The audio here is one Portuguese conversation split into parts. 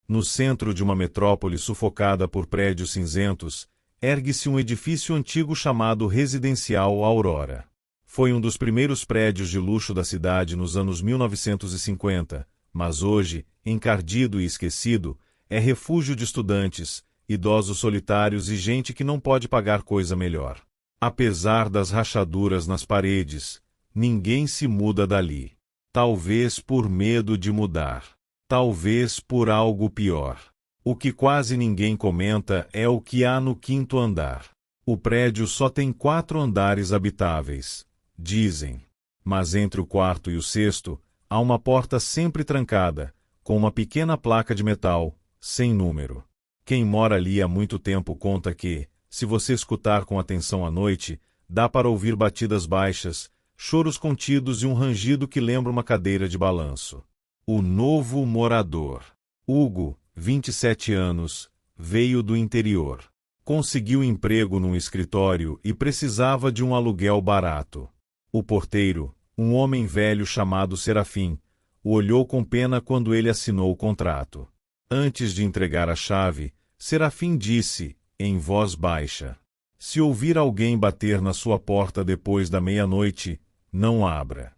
No centro de uma metrópole sufocada por prédios cinzentos, ergue-se um edifício antigo chamado Residencial Aurora. Foi um dos primeiros prédios de luxo da cidade nos anos 1950, mas hoje, encardido e esquecido, é refúgio de estudantes, idosos solitários e gente que não pode pagar coisa melhor. Apesar das rachaduras nas paredes, ninguém se muda dali. Talvez por medo de mudar. Talvez por algo pior. O que quase ninguém comenta é o que há no 5º andar. O prédio só tem 4 andares habitáveis, dizem. Mas entre o 4º e o 6º, há uma porta sempre trancada, com uma pequena placa de metal, sem número. Quem mora ali há muito tempo conta que, se você escutar com atenção à noite, dá para ouvir batidas baixas, choros contidos e um rangido que lembra uma cadeira de balanço. O novo morador. Hugo, 27 anos, veio do interior. Conseguiu emprego num escritório e precisava de um aluguel barato. O porteiro, um homem velho chamado Serafim, o olhou com pena quando ele assinou o contrato. Antes de entregar a chave, Serafim disse, em voz baixa: "Se ouvir alguém bater na sua porta depois da meia-noite, não abra."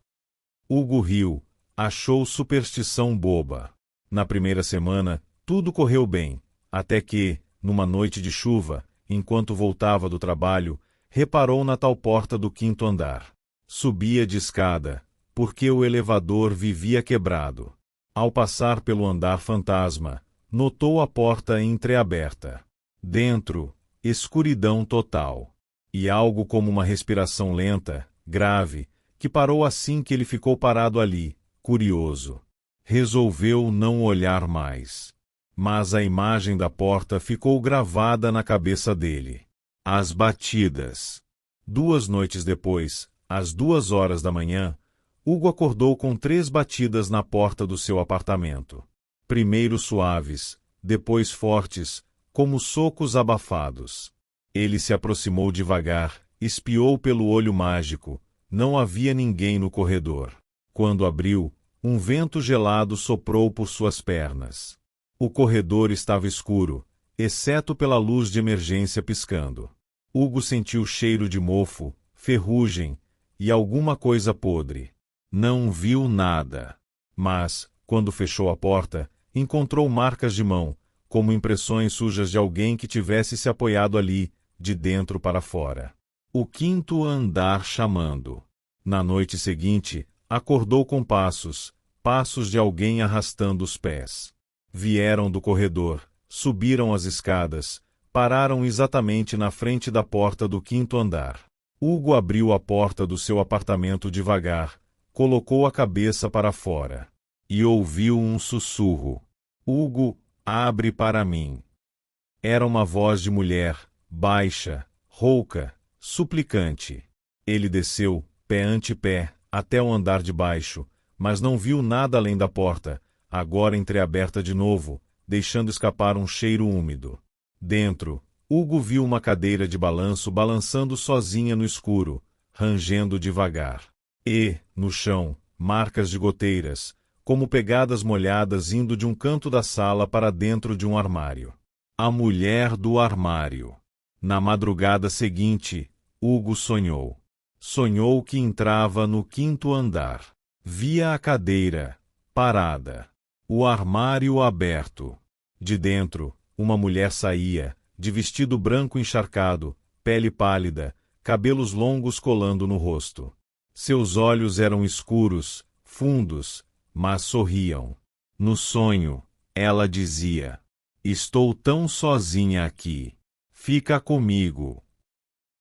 Hugo riu, achou superstição boba. Na primeira semana, tudo correu bem, até que, numa noite de chuva, enquanto voltava do trabalho, reparou na tal porta do 5º andar. Subia de escada, porque o elevador vivia quebrado. Ao passar pelo andar fantasma, notou a porta entreaberta. Dentro, escuridão total. E algo como uma respiração lenta, grave, que parou assim que ele ficou parado ali, curioso. Resolveu não olhar mais. Mas a imagem da porta ficou gravada na cabeça dele. As batidas. 2 noites depois, às 2 horas da manhã, Hugo acordou com 3 batidas na porta do seu apartamento. Primeiro suaves, depois fortes, como socos abafados. Ele se aproximou devagar, espiou pelo olho mágico. Não havia ninguém no corredor. Quando abriu, um vento gelado soprou por suas pernas. O corredor estava escuro, exceto pela luz de emergência piscando. Hugo sentiu cheiro de mofo, ferrugem e alguma coisa podre. Não viu nada. Mas, quando fechou a porta, encontrou marcas de mão, como impressões sujas de alguém que tivesse se apoiado ali, de dentro para fora. O 5º andar chamando. Na noite seguinte, acordou com passos de alguém arrastando os pés. Vieram do corredor, subiram as escadas, pararam exatamente na frente da porta do 5º andar. Hugo abriu a porta do seu apartamento devagar, colocou a cabeça para fora. E ouviu um sussurro. "Hugo, abre para mim." Era uma voz de mulher, baixa, rouca, suplicante. Ele desceu, pé ante pé, até o andar de baixo, mas não viu nada além da porta, agora entreaberta de novo, deixando escapar um cheiro úmido. Dentro, Hugo viu uma cadeira de balanço balançando sozinha no escuro, rangendo devagar. E, no chão, marcas de goteiras, como pegadas molhadas indo de um canto da sala para dentro de um armário. A mulher do armário. Na madrugada seguinte, Hugo sonhou. Sonhou que entrava no 5º andar. Via a cadeira, parada. O armário aberto. De dentro, uma mulher saía, de vestido branco encharcado, pele pálida, cabelos longos colando no rosto. Seus olhos eram escuros, fundos, mas sorriam. No sonho, ela dizia: "Estou tão sozinha aqui. Fica comigo."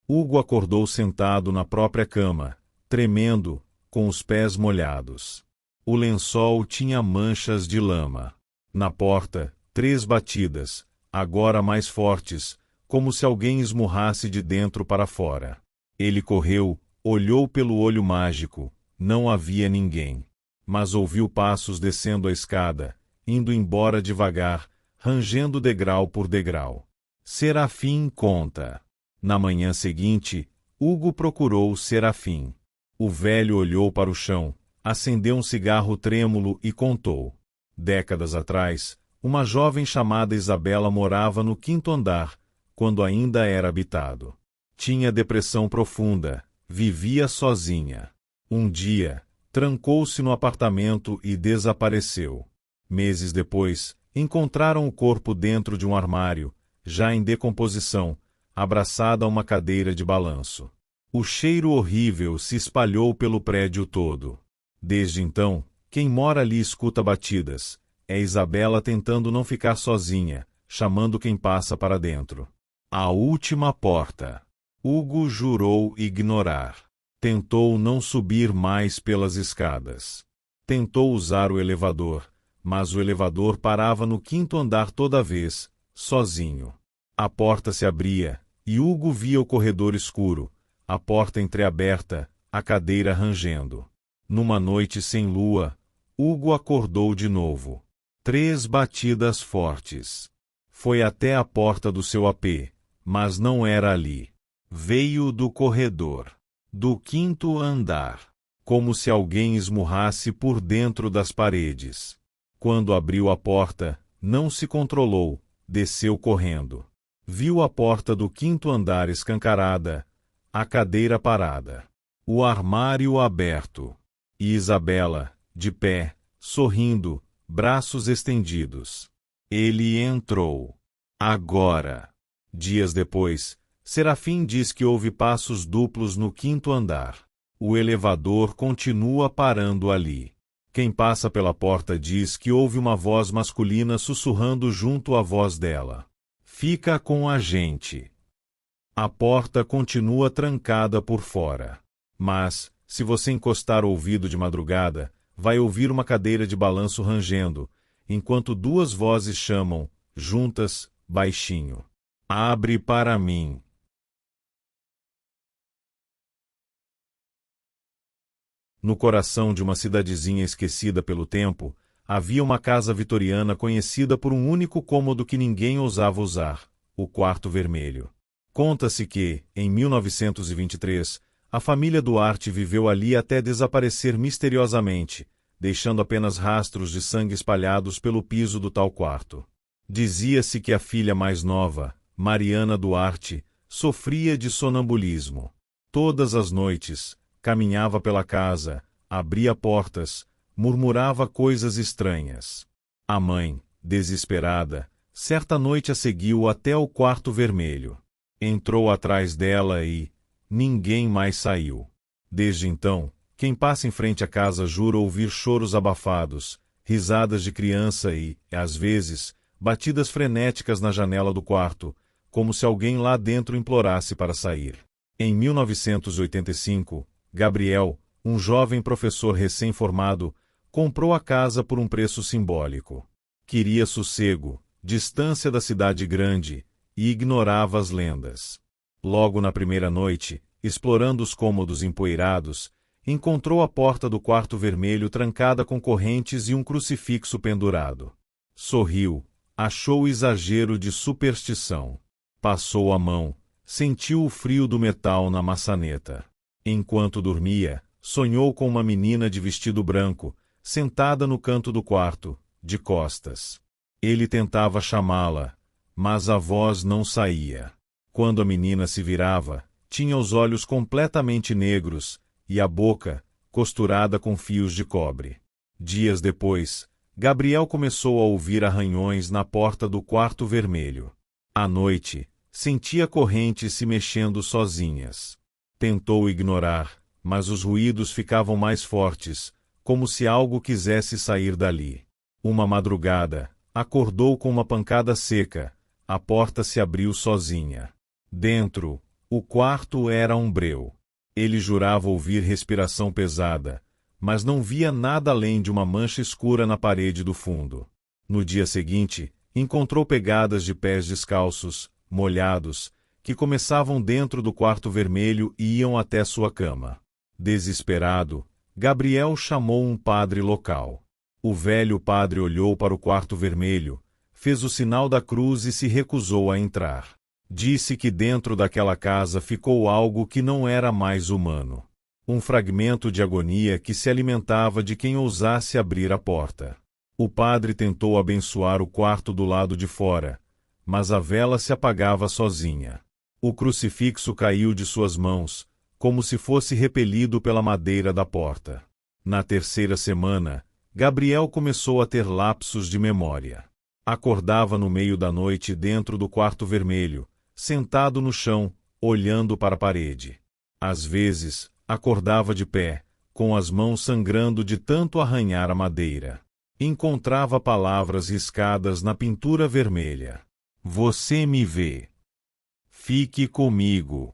Hugo acordou sentado na própria cama, tremendo, com os pés molhados. O lençol tinha manchas de lama. Na porta, 3 batidas, agora mais fortes, como se alguém esmurrasse de dentro para fora. Ele correu, olhou pelo olho mágico, não havia ninguém. Mas ouviu passos descendo a escada, indo embora devagar, rangendo degrau por degrau. Serafim conta. Na manhã seguinte, Hugo procurou Serafim. O velho olhou para o chão, acendeu um cigarro trêmulo e contou. Décadas atrás, uma jovem chamada Isabela morava no 5º andar, quando ainda era habitado. Tinha depressão profunda, vivia sozinha. Um dia, trancou-se no apartamento e desapareceu. Meses depois, encontraram o corpo dentro de um armário, já em decomposição, abraçada a uma cadeira de balanço. O cheiro horrível se espalhou pelo prédio todo. Desde então, quem mora ali escuta batidas. É Isabela tentando não ficar sozinha, chamando quem passa para dentro. A última porta. Hugo jurou ignorar. Tentou não subir mais pelas escadas. Tentou usar o elevador, mas o elevador parava no 5º andar toda vez, sozinho. A porta se abria, e Hugo via o corredor escuro, a porta entreaberta, a cadeira rangendo. Numa noite sem lua, Hugo acordou de novo. 3 batidas fortes. Foi até a porta do seu AP, mas não era ali. Veio do corredor, do 5º andar, como se alguém esmurrasse por dentro das paredes. Quando abriu a porta, não se controlou, desceu correndo. Viu a porta do 5º andar escancarada, a cadeira parada, o armário aberto, e Isabela, de pé, sorrindo, braços estendidos. Ele entrou. Agora. Dias depois, Serafim diz que houve passos duplos no 5º andar. O elevador continua parando ali. Quem passa pela porta diz que ouve uma voz masculina sussurrando junto à voz dela. Fica com a gente. A porta continua trancada por fora. Mas, se você encostar o ouvido de madrugada, vai ouvir uma cadeira de balanço rangendo, enquanto 2 vozes chamam, juntas, baixinho. Abre para mim. No coração de uma cidadezinha esquecida pelo tempo, havia uma casa vitoriana conhecida por um único cômodo que ninguém ousava usar, o quarto vermelho. Conta-se que, em 1923, a família Duarte viveu ali até desaparecer misteriosamente, deixando apenas rastros de sangue espalhados pelo piso do tal quarto. Dizia-se que a filha mais nova, Mariana Duarte, sofria de sonambulismo. Todas as noites, caminhava pela casa, abria portas, murmurava coisas estranhas. A mãe, desesperada, certa noite a seguiu até o quarto vermelho. Entrou atrás dela e ninguém mais saiu. Desde então, quem passa em frente à casa jura ouvir choros abafados, risadas de criança e, às vezes, batidas frenéticas na janela do quarto, como se alguém lá dentro implorasse para sair. Em 1985, Gabriel, um jovem professor recém-formado, comprou a casa por um preço simbólico. Queria sossego, distância da cidade grande, e ignorava as lendas. Logo na primeira noite, explorando os cômodos empoeirados, encontrou a porta do quarto vermelho trancada com correntes e um crucifixo pendurado. Sorriu, achou exagero de superstição. Passou a mão, sentiu o frio do metal na maçaneta. Enquanto dormia, sonhou com uma menina de vestido branco, sentada no canto do quarto, de costas. Ele tentava chamá-la, mas a voz não saía. Quando a menina se virava, tinha os olhos completamente negros e a boca costurada com fios de cobre. Dias depois, Gabriel começou a ouvir arranhões na porta do quarto vermelho. À noite, sentia correntes se mexendo sozinhas. Tentou ignorar, mas os ruídos ficavam mais fortes, como se algo quisesse sair dali. Uma madrugada, acordou com uma pancada seca, a porta se abriu sozinha. Dentro, o quarto era um breu. Ele jurava ouvir respiração pesada, mas não via nada além de uma mancha escura na parede do fundo. No dia seguinte, encontrou pegadas de pés descalços, molhados, que começavam dentro do quarto vermelho e iam até sua cama. Desesperado, Gabriel chamou um padre local. O velho padre olhou para o quarto vermelho, fez o sinal da cruz e se recusou a entrar. Disse que dentro daquela casa ficou algo que não era mais humano. Um fragmento de agonia que se alimentava de quem ousasse abrir a porta. O padre tentou abençoar o quarto do lado de fora, mas a vela se apagava sozinha. O crucifixo caiu de suas mãos, como se fosse repelido pela madeira da porta. Na terceira semana, Gabriel começou a ter lapsos de memória. Acordava no meio da noite dentro do quarto vermelho, sentado no chão, olhando para a parede. Às vezes, acordava de pé, com as mãos sangrando de tanto arranhar a madeira. Encontrava palavras riscadas na pintura vermelha. Você me vê. Fique comigo.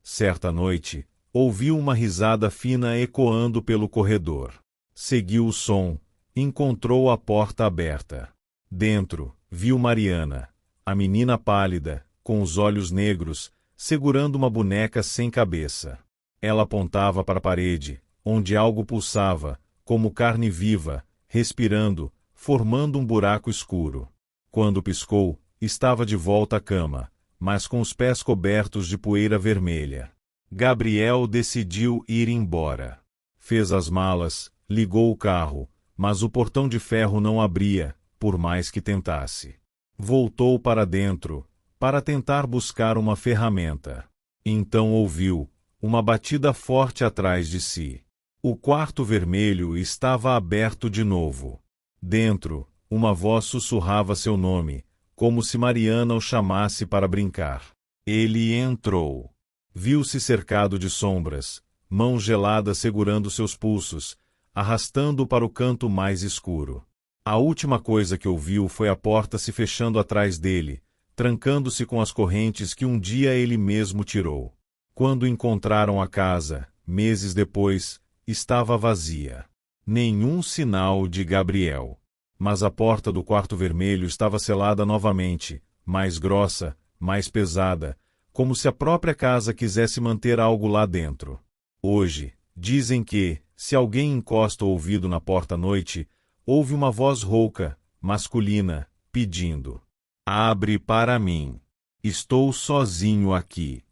Certa noite, ouviu uma risada fina ecoando pelo corredor. Seguiu o som, encontrou a porta aberta. Dentro, viu Mariana, a menina pálida, com os olhos negros, segurando uma boneca sem cabeça. Ela apontava para a parede, onde algo pulsava, como carne viva, respirando, formando um buraco escuro. Quando piscou, estava de volta à cama, mas com os pés cobertos de poeira vermelha. Gabriel decidiu ir embora. Fez as malas, ligou o carro, mas o portão de ferro não abria, por mais que tentasse. Voltou para dentro, para tentar buscar uma ferramenta. Então ouviu uma batida forte atrás de si. O quarto vermelho estava aberto de novo. Dentro, uma voz sussurrava seu nome, como se Mariana o chamasse para brincar. Ele entrou. Viu-se cercado de sombras, mãos geladas segurando seus pulsos, arrastando-o para o canto mais escuro. A última coisa que ouviu foi a porta se fechando atrás dele, trancando-se com as correntes que um dia ele mesmo tirou. Quando encontraram a casa, meses depois, estava vazia. Nenhum sinal de Gabriel. Mas a porta do quarto vermelho estava selada novamente, mais grossa, mais pesada, como se a própria casa quisesse manter algo lá dentro. Hoje, dizem que, se alguém encosta o ouvido na porta à noite, ouve uma voz rouca, masculina, pedindo: abre para mim. Estou sozinho aqui.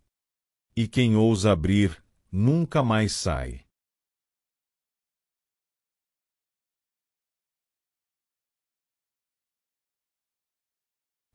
E quem ousa abrir, nunca mais sai.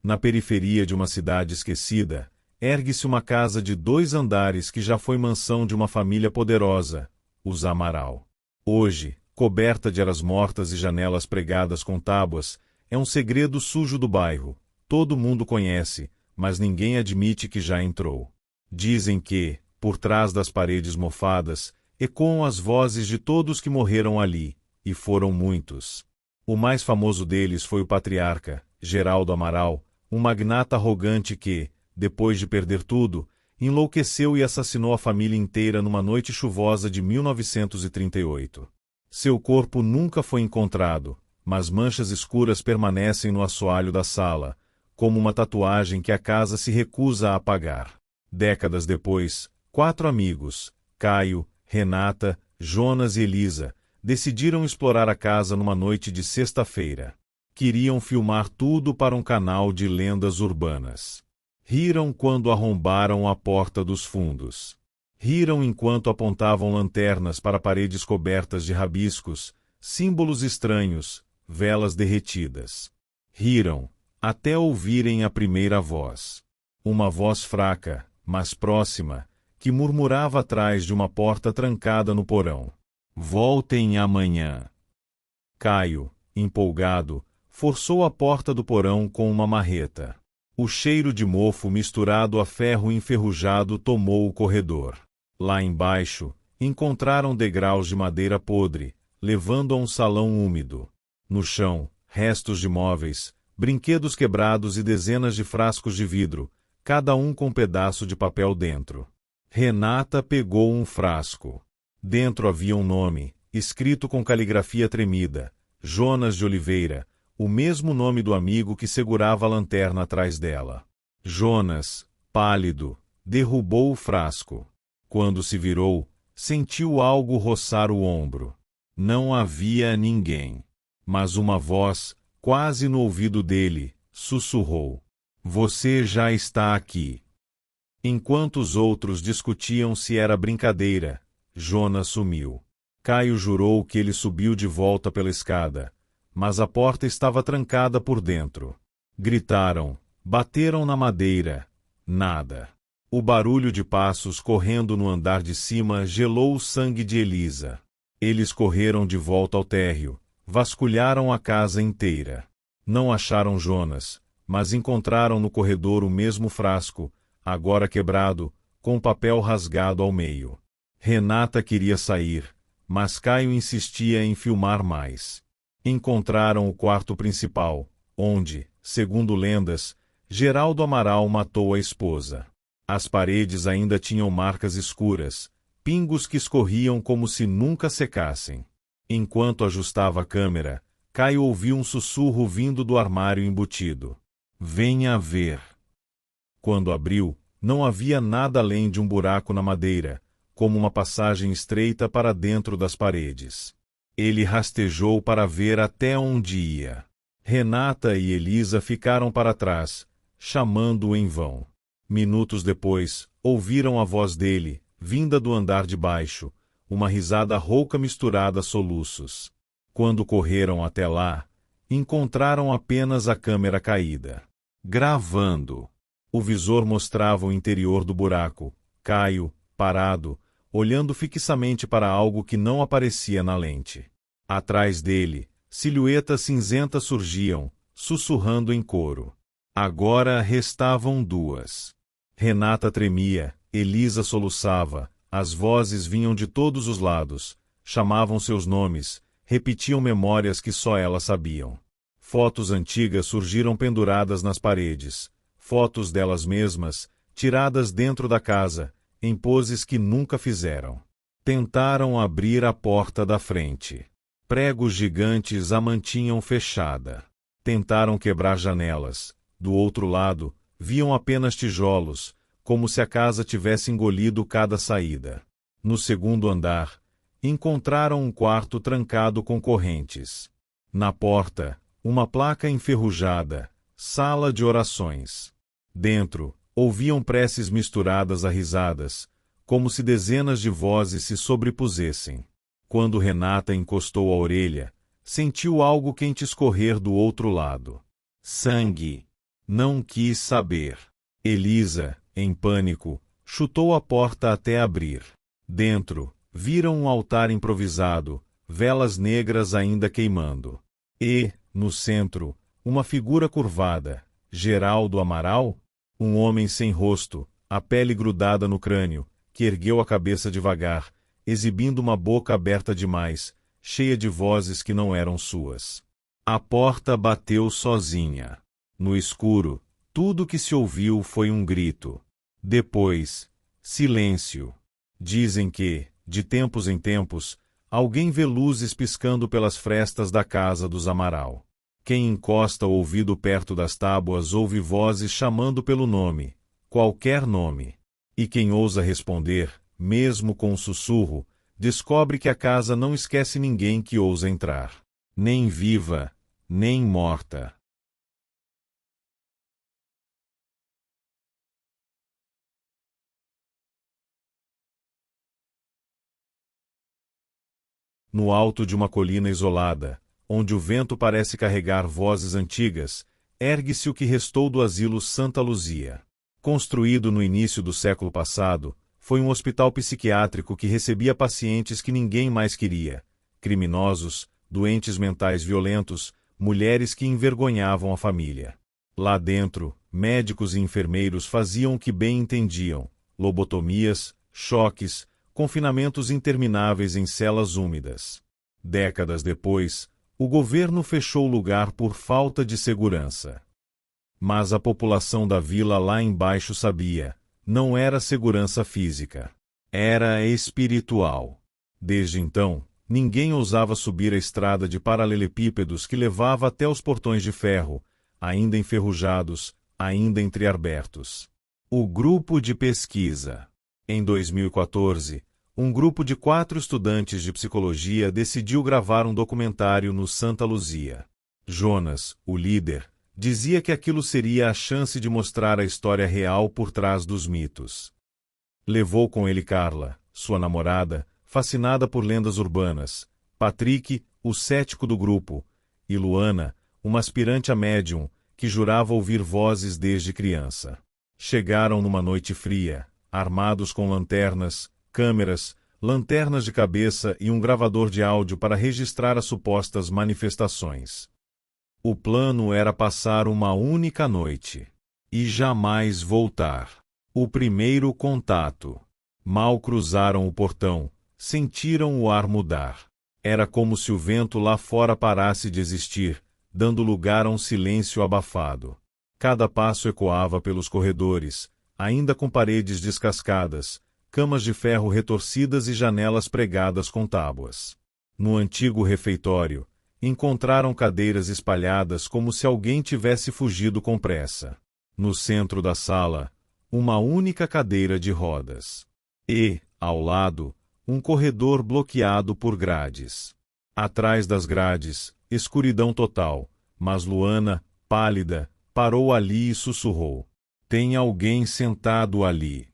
Na periferia de uma cidade esquecida, ergue-se uma casa de 2 andares que já foi mansão de uma família poderosa, os Amaral. Hoje, coberta de aras mortas e janelas pregadas com tábuas, é um segredo sujo do bairro. Todo mundo conhece, mas ninguém admite que já entrou. Dizem que, por trás das paredes mofadas, ecoam as vozes de todos que morreram ali, e foram muitos. O mais famoso deles foi o patriarca, Geraldo Amaral, um magnata arrogante que, depois de perder tudo, enlouqueceu e assassinou a família inteira numa noite chuvosa de 1938. Seu corpo nunca foi encontrado, mas manchas escuras permanecem no assoalho da sala, como uma tatuagem que a casa se recusa a apagar. Décadas depois, 4 amigos, Caio, Renata, Jonas e Elisa, decidiram explorar a casa numa noite de sexta-feira. Queriam filmar tudo para um canal de lendas urbanas. Riram quando arrombaram a porta dos fundos. Riram enquanto apontavam lanternas para paredes cobertas de rabiscos, símbolos estranhos, velas derretidas. Riram, até ouvirem a primeira voz. Uma voz fraca, mas próxima, que murmurava atrás de uma porta trancada no porão. Voltem amanhã. Caio, empolgado, forçou a porta do porão com uma marreta. O cheiro de mofo misturado a ferro enferrujado tomou o corredor. Lá embaixo, encontraram degraus de madeira podre, levando a um salão úmido. No chão, restos de móveis, brinquedos quebrados e dezenas de frascos de vidro, cada um com um pedaço de papel dentro. Renata pegou um frasco. Dentro havia um nome, escrito com caligrafia tremida: Jonas de Oliveira, o mesmo nome do amigo que segurava a lanterna atrás dela. Jonas, pálido, derrubou o frasco. Quando se virou, sentiu algo roçar o ombro. Não havia ninguém. Mas uma voz, quase no ouvido dele, sussurrou: Você já está aqui. Enquanto os outros discutiam se era brincadeira, Jonas sumiu. Caio jurou que ele subiu de volta pela escada, mas a porta estava trancada por dentro. Gritaram, bateram na madeira. Nada. O barulho de passos correndo no andar de cima gelou o sangue de Elisa. Eles correram de volta ao térreo, vasculharam a casa inteira. Não acharam Jonas, mas encontraram no corredor o mesmo frasco, agora quebrado, com papel rasgado ao meio. Renata queria sair, mas Caio insistia em filmar mais. Encontraram o quarto principal, onde, segundo lendas, Geraldo Amaral matou a esposa. As paredes ainda tinham marcas escuras, pingos que escorriam como se nunca secassem. Enquanto ajustava a câmera, Caio ouviu um sussurro vindo do armário embutido. Venha ver. Quando abriu, não havia nada além de um buraco na madeira, como uma passagem estreita para dentro das paredes. Ele rastejou para ver até onde ia. Renata e Elisa ficaram para trás, chamando-o em vão. Minutos depois, ouviram a voz dele, vinda do andar de baixo, uma risada rouca misturada a soluços. Quando correram até lá, encontraram apenas a câmera caída. Gravando. O visor mostrava o interior do buraco, Caio, parado, olhando fixamente para algo que não aparecia na lente. Atrás dele, silhuetas cinzentas surgiam, sussurrando em coro. Agora restavam duas. Renata tremia, Elisa soluçava, as vozes vinham de todos os lados, chamavam seus nomes, repetiam memórias que só elas sabiam. Fotos antigas surgiram penduradas nas paredes, fotos delas mesmas, tiradas dentro da casa, em poses que nunca fizeram. Tentaram abrir a porta da frente. Pregos gigantes a mantinham fechada. Tentaram quebrar janelas. Do outro lado, viam apenas tijolos, como se a casa tivesse engolido cada saída. No segundo andar, encontraram um quarto trancado com correntes. Na porta, uma placa enferrujada, sala de orações. Dentro, ouviam preces misturadas a risadas, como se dezenas de vozes se sobrepusessem. Quando Renata encostou a orelha, sentiu algo quente escorrer do outro lado. Sangue. Não quis saber. Elisa, em pânico, chutou a porta até abrir. Dentro, viram um altar improvisado, velas negras ainda queimando. E, no centro, uma figura curvada, Geraldo Amaral? Um homem sem rosto, a pele grudada no crânio, que ergueu a cabeça devagar, exibindo uma boca aberta demais, cheia de vozes que não eram suas. A porta bateu sozinha. No escuro, tudo que se ouviu foi um grito. Depois, silêncio. Dizem que, de tempos em tempos, alguém vê luzes piscando pelas frestas da casa dos Amaral. Quem encosta o ouvido perto das tábuas ouve vozes chamando pelo nome, qualquer nome. E quem ousa responder, mesmo com um sussurro, descobre que a casa não esquece ninguém que ousa entrar. Nem viva, nem morta. No alto de uma colina isolada, onde o vento parece carregar vozes antigas, ergue-se o que restou do asilo Santa Luzia. Construído no início do século passado, foi um hospital psiquiátrico que recebia pacientes que ninguém mais queria: criminosos, doentes mentais violentos, mulheres que envergonhavam a família. Lá dentro, médicos e enfermeiros faziam o que bem entendiam: lobotomias, choques, confinamentos intermináveis em celas úmidas. Décadas depois, o governo fechou o lugar por falta de segurança. Mas a população da vila lá embaixo sabia: não era segurança física. Era espiritual. Desde então, ninguém ousava subir a estrada de paralelepípedos que levava até os portões de ferro, ainda enferrujados, ainda entreabertos. O grupo de pesquisa. Em 2014, um grupo de 4 estudantes de psicologia decidiu gravar um documentário no Santa Luzia. Jonas, o líder, dizia que aquilo seria a chance de mostrar a história real por trás dos mitos. Levou com ele Carla, sua namorada, fascinada por lendas urbanas, Patrick, o cético do grupo, e Luana, uma aspirante a médium, que jurava ouvir vozes desde criança. Chegaram numa noite fria, armados com lanternas, câmeras, lanternas de cabeça e um gravador de áudio para registrar as supostas manifestações. O plano era passar uma única noite. E jamais voltar. O primeiro contato. Mal cruzaram o portão, sentiram o ar mudar. Era como se o vento lá fora parasse de existir, dando lugar a um silêncio abafado. Cada passo ecoava pelos corredores, ainda com paredes descascadas, camas de ferro retorcidas e janelas pregadas com tábuas. No antigo refeitório, encontraram cadeiras espalhadas como se alguém tivesse fugido com pressa. No centro da sala, uma única cadeira de rodas. E, ao lado, um corredor bloqueado por grades. Atrás das grades, escuridão total, mas Luana, pálida, parou ali e sussurrou: "Tem alguém sentado ali."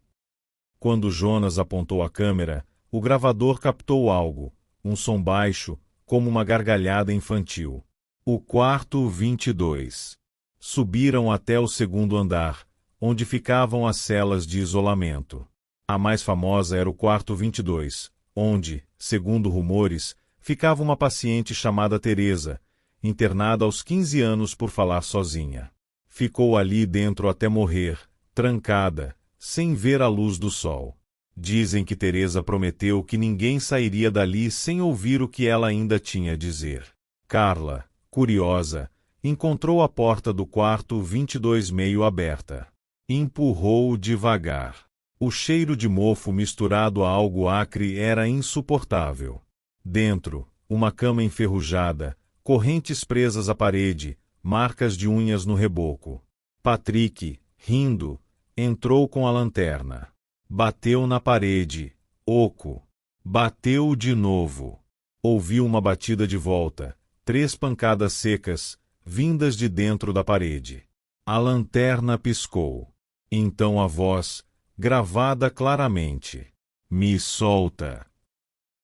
Quando Jonas apontou a câmera, o gravador captou algo, um som baixo, como uma gargalhada infantil. O quarto 22. Subiram até o segundo andar, onde ficavam as celas de isolamento. A mais famosa era o quarto 22, onde, segundo rumores, ficava uma paciente chamada Teresa, internada aos 15 anos por falar sozinha. Ficou ali dentro até morrer, trancada, sem ver a luz do sol. Dizem que Teresa prometeu que ninguém sairia dali sem ouvir o que ela ainda tinha a dizer. Carla, curiosa, encontrou a porta do quarto 22 meio aberta. Empurrou devagar. O cheiro de mofo misturado a algo acre era insuportável. Dentro, uma cama enferrujada, correntes presas à parede, marcas de unhas no reboco. Patrick, rindo, entrou com a lanterna. Bateu na parede, oco. Bateu de novo. Ouviu uma batida de volta, 3 pancadas secas, vindas de dentro da parede. A lanterna piscou. Então a voz, gravada claramente: "Me solta."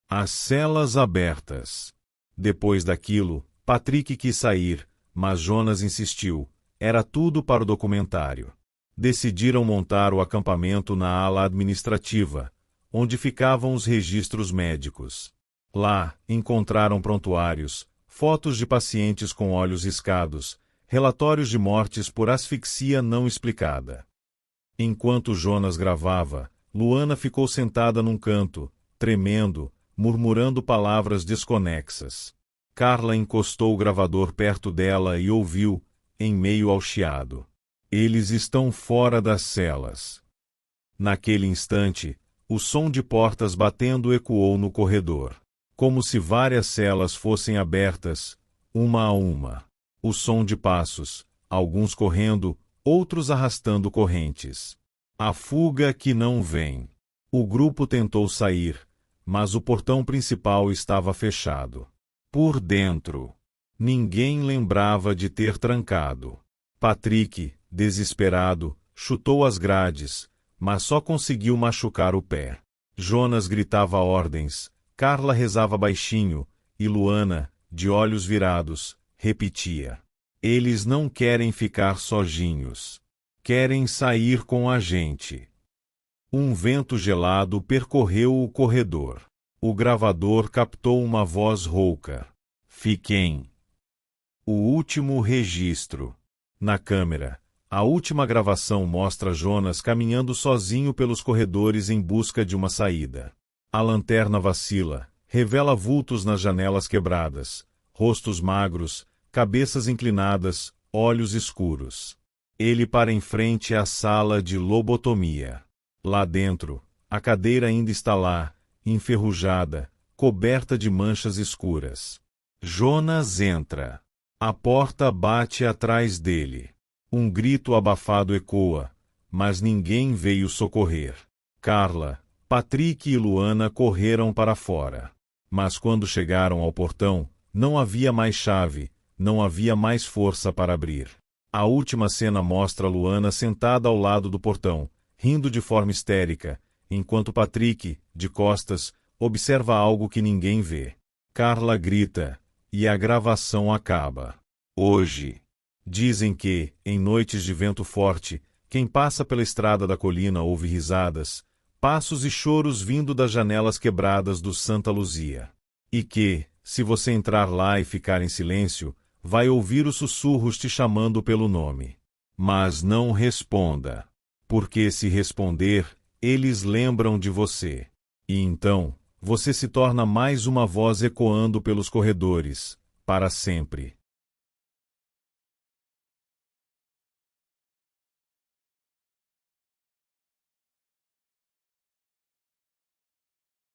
As celas abertas. Depois daquilo, Patrick quis sair, mas Jonas insistiu. Era tudo para o documentário. Decidiram montar o acampamento na ala administrativa, onde ficavam os registros médicos. Lá, encontraram prontuários, fotos de pacientes com olhos riscados, relatórios de mortes por asfixia não explicada. Enquanto Jonas gravava, Luana ficou sentada num canto, tremendo, murmurando palavras desconexas. Carla encostou o gravador perto dela e ouviu, em meio ao chiado: "Eles estão fora das celas." Naquele instante, o som de portas batendo ecoou no corredor. Como se várias celas fossem abertas, uma a uma. O som de passos, alguns correndo, outros arrastando correntes. A fuga que não vem. O grupo tentou sair, mas o portão principal estava fechado. Por dentro. Ninguém lembrava de ter trancado. Patrick, desesperado, chutou as grades, mas só conseguiu machucar o pé. Jonas gritava ordens, Carla rezava baixinho, e Luana, de olhos virados, repetia: "Eles não querem ficar sozinhos. Querem sair com a gente." Um vento gelado percorreu o corredor. O gravador captou uma voz rouca: "Fiquem." O último registro. Na câmera, a última gravação mostra Jonas caminhando sozinho pelos corredores em busca de uma saída. A lanterna vacila, revela vultos nas janelas quebradas, rostos magros, cabeças inclinadas, olhos escuros. Ele para em frente à sala de lobotomia. Lá dentro, a cadeira ainda está lá, enferrujada, coberta de manchas escuras. Jonas entra. A porta bate atrás dele. Um grito abafado ecoa, mas ninguém veio socorrer. Carla, Patrick e Luana correram para fora. Mas quando chegaram ao portão, não havia mais chave, não havia mais força para abrir. A última cena mostra Luana sentada ao lado do portão, rindo de forma histérica, enquanto Patrick, de costas, observa algo que ninguém vê. Carla grita, e a gravação acaba. Hoje. Dizem que, em noites de vento forte, quem passa pela estrada da colina ouve risadas, passos e choros vindo das janelas quebradas do Santa Luzia. E que, se você entrar lá e ficar em silêncio, vai ouvir os sussurros te chamando pelo nome. Mas não responda, porque se responder, eles lembram de você. E então, você se torna mais uma voz ecoando pelos corredores, para sempre.